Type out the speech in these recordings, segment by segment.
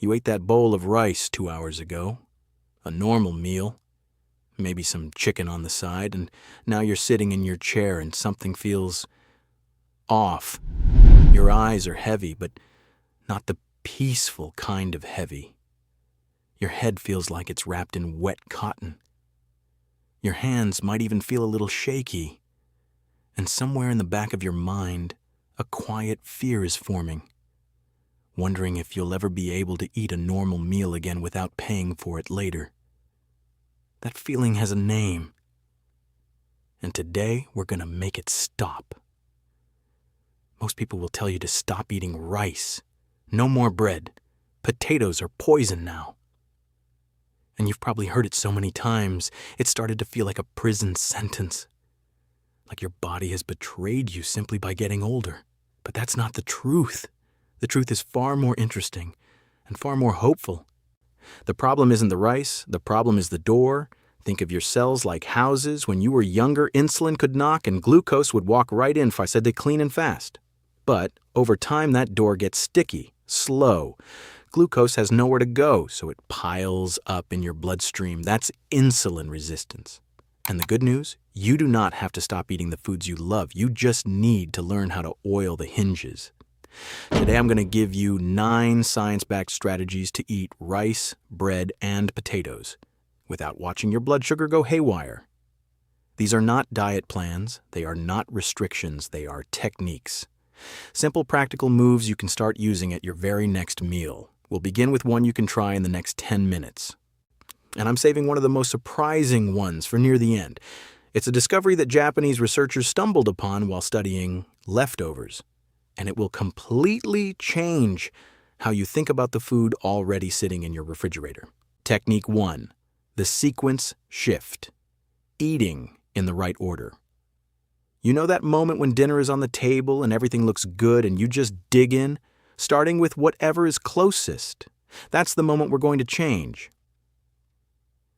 You ate that bowl of rice 2 hours ago, a normal meal, maybe some chicken on the side, and now you're sitting in your chair and something feels off. Your eyes are heavy, but not the peaceful kind of heavy. Your head feels like it's wrapped in wet cotton. Your hands might even feel a little shaky. And somewhere in the back of your mind, a quiet fear is forming, wondering if you'll ever be able to eat a normal meal again without paying for it later. That feeling has a name. And today, we're going to make it stop. Most people will tell you to stop eating rice. No more bread. Potatoes are poison now. And you've probably heard it so many times, it started to feel like a prison sentence. Like your body has betrayed you simply by getting older. But that's not the truth. The truth is far more interesting and far more hopeful. The problem isn't the rice, the problem is the door. Think of your cells like houses. When you were younger, insulin could knock and glucose would walk right in if I said to clean and fast. But over time, that door gets sticky, slow. Glucose has nowhere to go, so it piles up in your bloodstream. That's insulin resistance. And the good news? You do not have to stop eating the foods you love. You just need to learn how to oil the hinges. Today I'm going to give you 9 science-backed strategies to eat rice, bread, and potatoes without watching your blood sugar go haywire. These are not diet plans. They are not restrictions. They are techniques. Simple practical moves you can start using at your very next meal. We'll begin with one you can try in the next 10 minutes. And I'm saving one of the most surprising ones for near the end. It's a discovery that Japanese researchers stumbled upon while studying leftovers. And it will completely change how you think about the food already sitting in your refrigerator. Technique 1. The sequence shift. Eating in the right order. You know that moment when dinner is on the table and everything looks good and you just dig in, starting with whatever is closest. That's the moment we're going to change.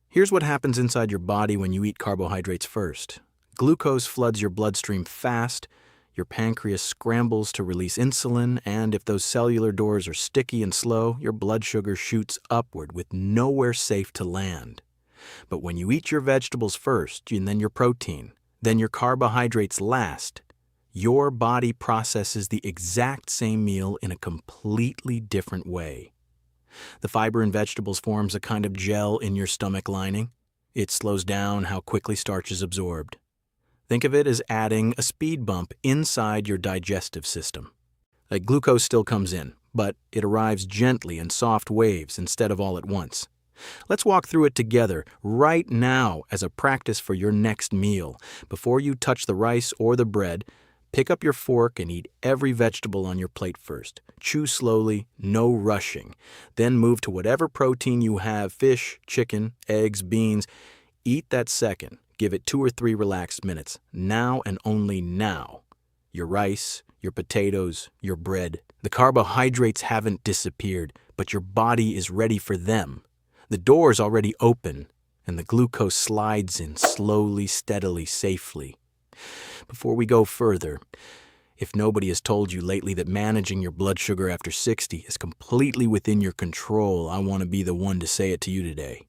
Here's what happens inside your body when you eat carbohydrates first. Glucose floods your bloodstream fast, your pancreas scrambles to release insulin, and if those cellular doors are sticky and slow, your blood sugar shoots upward with nowhere safe to land. But when you eat your vegetables first, and then your protein, then your carbohydrates last, your body processes the exact same meal in a completely different way. The fiber in vegetables forms a kind of gel in your stomach lining. It slows down how quickly starch is absorbed. Think of it as adding a speed bump inside your digestive system. Like glucose still comes in, but it arrives gently in soft waves instead of all at once. Let's walk through it together right now as a practice for your next meal. Before you touch the rice or the bread, pick up your fork and eat every vegetable on your plate first. Chew slowly, no rushing. Then move to whatever protein you have, fish, chicken, eggs, beans. Eat that second. Give it 2 or 3 relaxed minutes. Now and only now. Your rice, your potatoes, your bread. The carbohydrates haven't disappeared, but your body is ready for them. The door is already open, and the glucose slides in slowly, steadily, safely. Before we go further, if nobody has told you lately that managing your blood sugar after 60 is completely within your control, I want to be the one to say it to you today.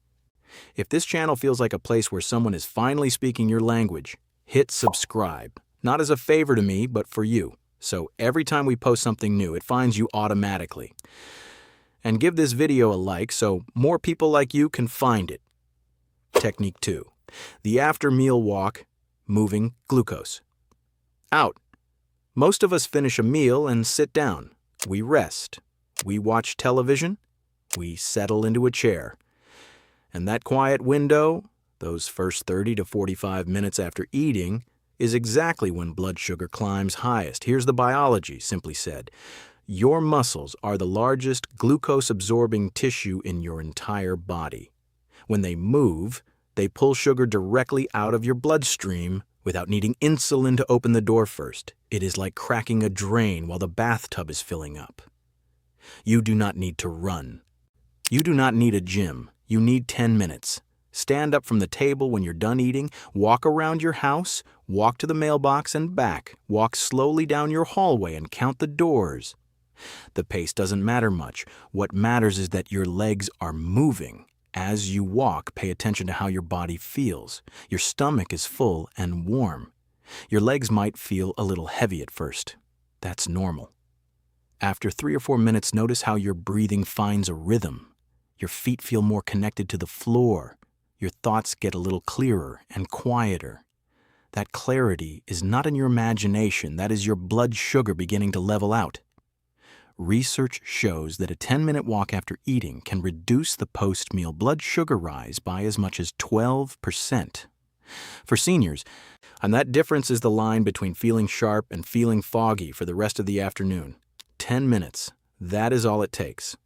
If this channel feels like a place where someone is finally speaking your language, hit subscribe. Not as a favor to me, but for you. So every time we post something new, it finds you automatically. And give this video a like so more people like you can find it. Technique 2. The after-meal walk, moving glucose. Out. Most of us finish a meal and sit down. We rest. We watch television. We settle into a chair. And that quiet window, those first 30 to 45 minutes after eating, is exactly when blood sugar climbs highest. Here's the biology, simply said. Your muscles are the largest glucose-absorbing tissue in your entire body. When they move, they pull sugar directly out of your bloodstream without needing insulin to open the door first. It is like cracking a drain while the bathtub is filling up. You do not need to run. You do not need a gym. You need 10 minutes. Stand up from the table when you're done eating, walk around your house, walk to the mailbox and back, walk slowly down your hallway and count the doors. The pace doesn't matter much. What matters is that your legs are moving. As you walk, pay attention to how your body feels. Your stomach is full and warm. Your legs might feel a little heavy at first. That's normal. After 3 or 4 minutes, notice how your breathing finds a rhythm. Your feet feel more connected to the floor. Your thoughts get a little clearer and quieter. That clarity is not in your imagination. That is your blood sugar beginning to level out. Research shows that a 10-minute walk after eating can reduce the post-meal blood sugar rise by as much as 12%. For seniors, and that difference is the line between feeling sharp and feeling foggy for the rest of the afternoon. 10 minutes. That is all it takes.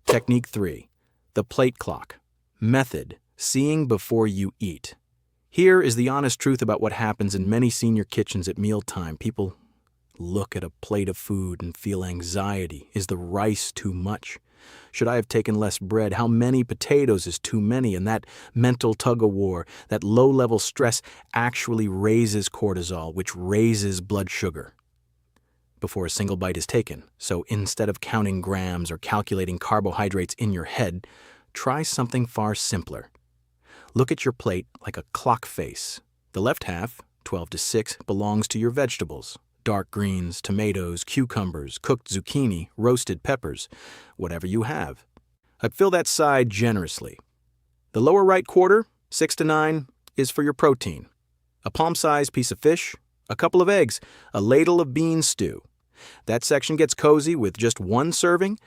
Technique 3. The plate clock. Method: seeing before you eat. Here is the honest truth about what happens in many senior kitchens at mealtime. People look at a plate of food and feel anxiety. Is the rice too much? Should I have taken less bread? How many potatoes is too many? And that mental tug-of-war, that low-level stress actually raises cortisol, which raises blood sugar before a single bite is taken. So instead of counting grams or calculating carbohydrates in your head, try something far simpler. Look at your plate like a clock face. The left half, 12 to 6, belongs to your vegetables. Dark greens, tomatoes, cucumbers, cooked zucchini, roasted peppers, whatever you have. Fill that side generously. The lower right quarter, 6 to 9, is for your protein. A palm-sized piece of fish, a couple of eggs, a ladle of bean stew. That section gets cozy with just one serving,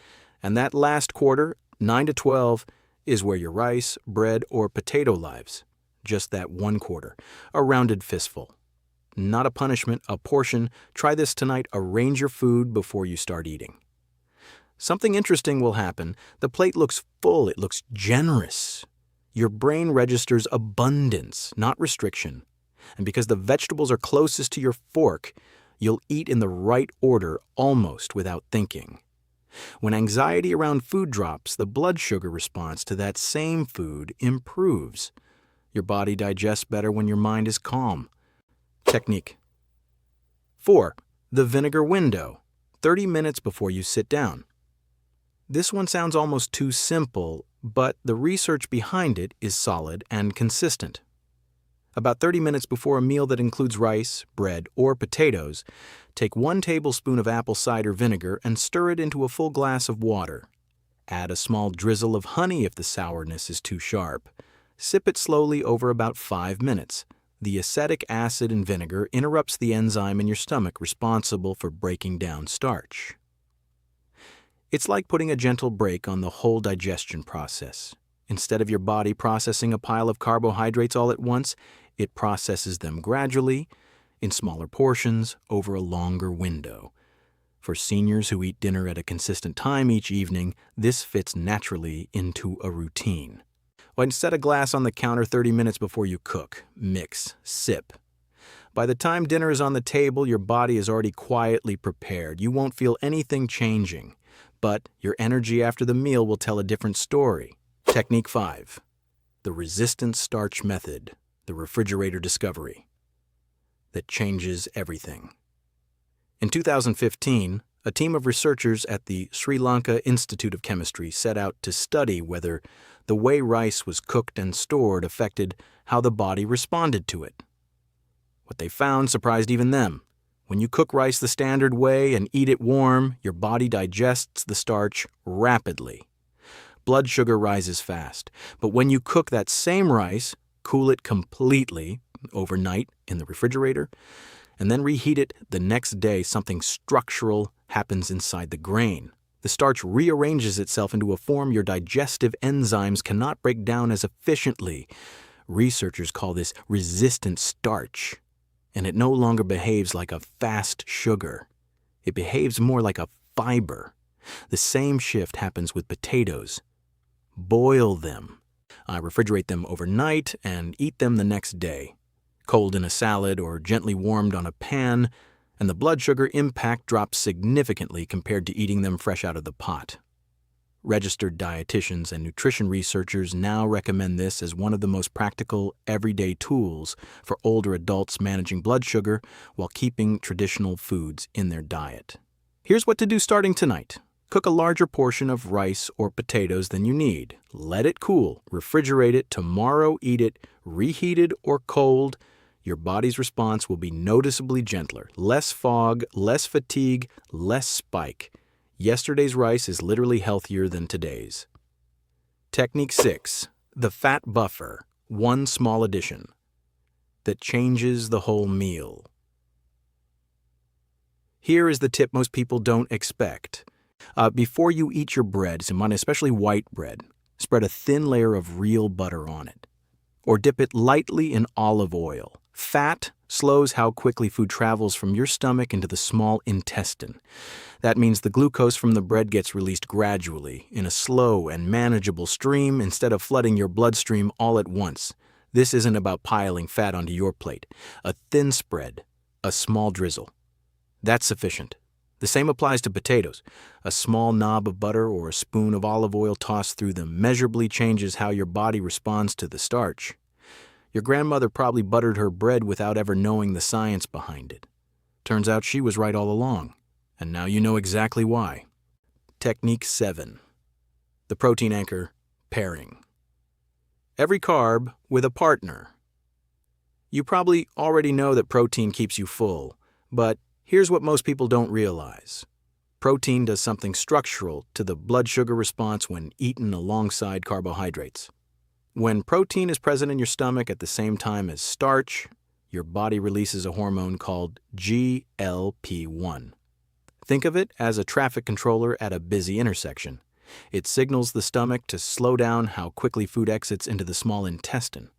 and that last quarter, 9 to 12, is where your rice, bread, or potato lives. Just that one quarter, a rounded fistful. Not a punishment, a portion. Try this tonight. Arrange your food before you start eating. Something interesting will happen. The plate looks full. It looks generous. Your brain registers abundance, not restriction. And because the vegetables are closest to your fork, you'll eat in the right order almost without thinking. When anxiety around food drops, the blood sugar response to that same food improves. Your body digests better when your mind is calm. Technique 4. The vinegar window, 30 minutes before you sit down. This one sounds almost too simple, but the research behind it is solid and consistent. About 30 minutes before a meal that includes rice, bread, or potatoes, take 1 tablespoon of apple cider vinegar and stir it into a full glass of water. Add a small drizzle of honey if the sourness is too sharp. Sip it slowly over about 5 minutes. The acetic acid in vinegar interrupts the enzyme in your stomach responsible for breaking down starch. It's like putting a gentle brake on the whole digestion process. Instead of your body processing a pile of carbohydrates all at once, it processes them gradually, in smaller portions, over a longer window. For seniors who eat dinner at a consistent time each evening, this fits naturally into a routine. Set a glass on the counter 30 minutes before you cook. Mix. Sip. By the time dinner is on the table, your body is already quietly prepared. You won't feel anything changing, but your energy after the meal will tell a different story. Technique 5. The resistant starch method, the refrigerator discovery that changes everything. In 2015, a team of researchers at the Sri Lanka Institute of Chemistry set out to study whether the way rice was cooked and stored affected how the body responded to it. What they found surprised even them. When you cook rice the standard way and eat it warm, your body digests the starch rapidly. Blood sugar rises fast, but when you cook that same rice, cool it completely overnight in the refrigerator, and then reheat it the next day, something structural happens inside the grain. The starch rearranges itself into a form your digestive enzymes cannot break down as efficiently. Researchers call this resistant starch, and it no longer behaves like a fast sugar. It behaves more like a fiber. The same shift happens with potatoes. Boil them. I refrigerate them overnight and eat them the next day. Cold in a salad or gently warmed on a pan, and the blood sugar impact drops significantly compared to eating them fresh out of the pot. Registered dietitians and nutrition researchers now recommend this as one of the most practical, everyday tools for older adults managing blood sugar while keeping traditional foods in their diet. Here's what to do starting tonight. Cook a larger portion of rice or potatoes than you need. Let it cool. Refrigerate it. Tomorrow eat it, reheated or cold. Your body's response will be noticeably gentler. Less fog, less fatigue, less spike. Yesterday's rice is literally healthier than today's. Technique 6. The fat buffer. One small addition that changes the whole meal. Here is the tip most people don't expect. Before you eat your bread, especially white bread, spread a thin layer of real butter on it. Or dip it lightly in olive oil. Fat slows how quickly food travels from your stomach into the small intestine. That means the glucose from the bread gets released gradually, in a slow and manageable stream instead of flooding your bloodstream all at once. This isn't about piling fat onto your plate. A thin spread, a small drizzle. That's sufficient. The same applies to potatoes. A small knob of butter or a spoon of olive oil tossed through them measurably changes how your body responds to the starch. Your grandmother probably buttered her bread without ever knowing the science behind it. Turns out she was right all along, and now you know exactly why. Technique 7. The protein anchor, pairing. Every carb with a partner. You probably already know that protein keeps you full, but here's what most people don't realize. Protein does something structural to the blood sugar response when eaten alongside carbohydrates. When protein is present in your stomach at the same time as starch, your body releases a hormone called GLP-1. Think of it as a traffic controller at a busy intersection. It signals the stomach to slow down how quickly food exits into the small intestine.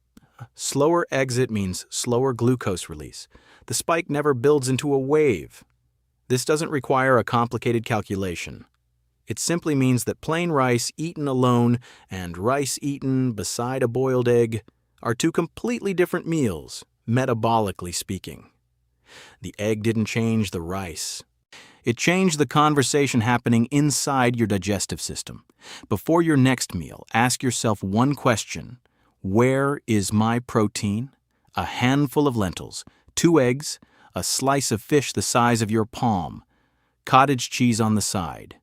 Slower exit means slower glucose release. The spike never builds into a wave. This doesn't require a complicated calculation. It simply means that plain rice eaten alone and rice eaten beside a boiled egg are two completely different meals, metabolically speaking. The egg didn't change the rice. It changed the conversation happening inside your digestive system. Before your next meal, ask yourself one question. Where is my protein? A handful of lentils, 2 eggs, a slice of fish the size of your palm, cottage cheese on the side.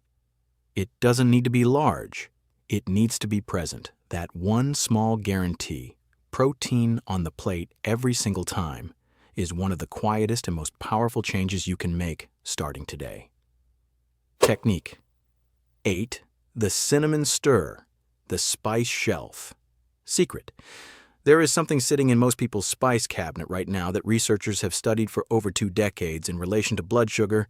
It doesn't need to be large. It needs to be present. That one small guarantee, protein on the plate every single time, is one of the quietest and most powerful changes you can make starting today. Technique 8. The cinnamon stir, the spice shelf. Secret. There is something sitting in most people's spice cabinet right now that researchers have studied for over 2 decades in relation to blood sugar,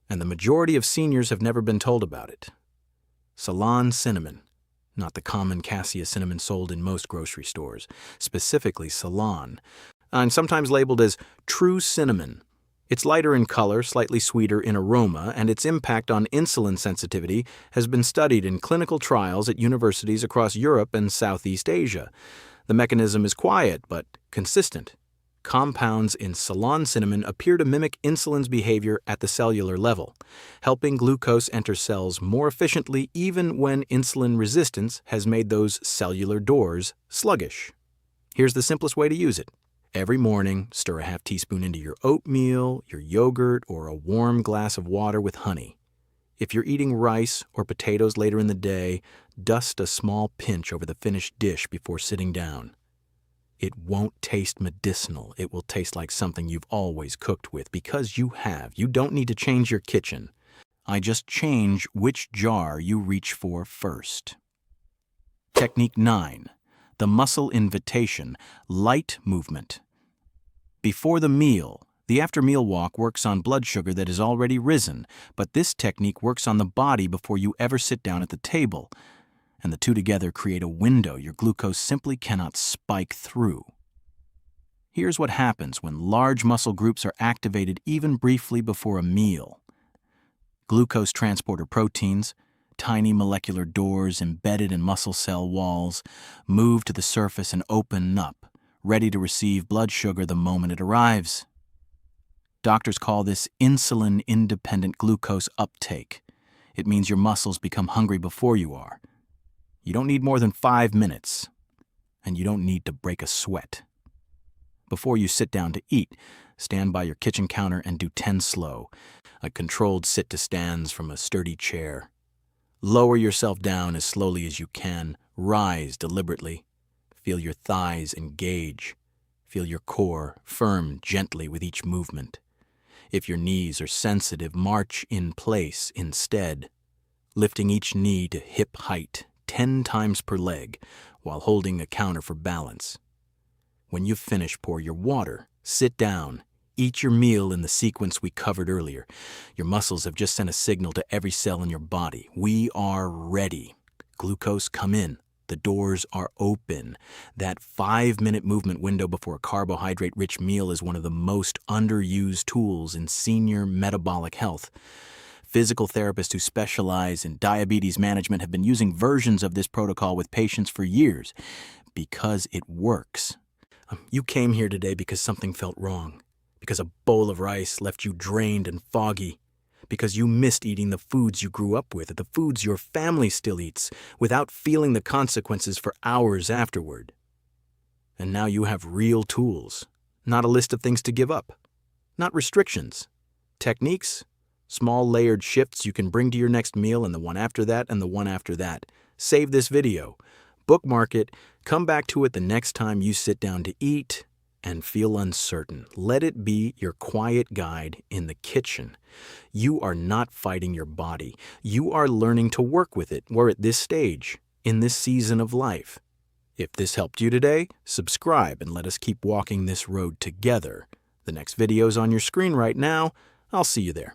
and the majority of seniors have never been told about it. Ceylon cinnamon, not the common cassia cinnamon sold in most grocery stores, specifically Ceylon, and sometimes labeled as true cinnamon. It's lighter in color, slightly sweeter in aroma, and its impact on insulin sensitivity has been studied in clinical trials at universities across Europe and Southeast Asia. The mechanism is quiet but consistent. Compounds in Ceylon cinnamon appear to mimic insulin's behavior at the cellular level, helping glucose enter cells more efficiently even when insulin resistance has made those cellular doors sluggish. Here's the simplest way to use it. Every morning, stir a half teaspoon into your oatmeal, your yogurt, or a warm glass of water with honey. If you're eating rice or potatoes later in the day, dust a small pinch over the finished dish before sitting down. It won't taste medicinal. It will taste like something you've always cooked with because you have. You don't need to change your kitchen. I just change which jar you reach for first. Technique 9. The muscle invitation, light movement. Before the meal, the after-meal walk works on blood sugar that has already risen, but this technique works on the body before you ever sit down at the table, and the two together create a window your glucose simply cannot spike through. Here's what happens when large muscle groups are activated even briefly before a meal. Glucose transporter proteins, tiny molecular doors embedded in muscle cell walls, move to the surface and open up, ready to receive blood sugar the moment it arrives. Doctors call this insulin-independent glucose uptake. It means your muscles become hungry before you are. You don't need more than 5 minutes, and you don't need to break a sweat. Before you sit down to eat, Stand by your kitchen counter and do 10 slow, like controlled sit-to-stands from a sturdy chair. Lower yourself down as slowly as you can. Rise deliberately. Feel your thighs engage. Feel your core firm gently with each movement. If your knees are sensitive, march in place instead, lifting each knee to hip height 10 times per leg while holding a counter for balance. When you've finished, pour your water, sit down, eat your meal in the sequence we covered earlier. Your muscles have just sent a signal to every cell in your body. We are ready. Glucose, come in. The doors are open. That 5-minute movement window before a carbohydrate-rich meal is one of the most underused tools in senior metabolic health. Physical therapists who specialize in diabetes management have been using versions of this protocol with patients for years because it works. You came here today because something felt wrong, because a bowl of rice left you drained and foggy, because you missed eating the foods you grew up with, the foods your family still eats, without feeling the consequences for hours afterward. And now you have real tools, not a list of things to give up, not restrictions, techniques, small layered shifts you can bring to your next meal and the one after that and the one after that. Save this video, bookmark it, come back to it the next time you sit down to eat and feel uncertain. Let it be your quiet guide in the kitchen. You are not fighting your body. You are learning to work with it. We're at this stage, in this season of life. If this helped you today, subscribe and let us keep walking this road together. The next video's on your screen right now. I'll see you there.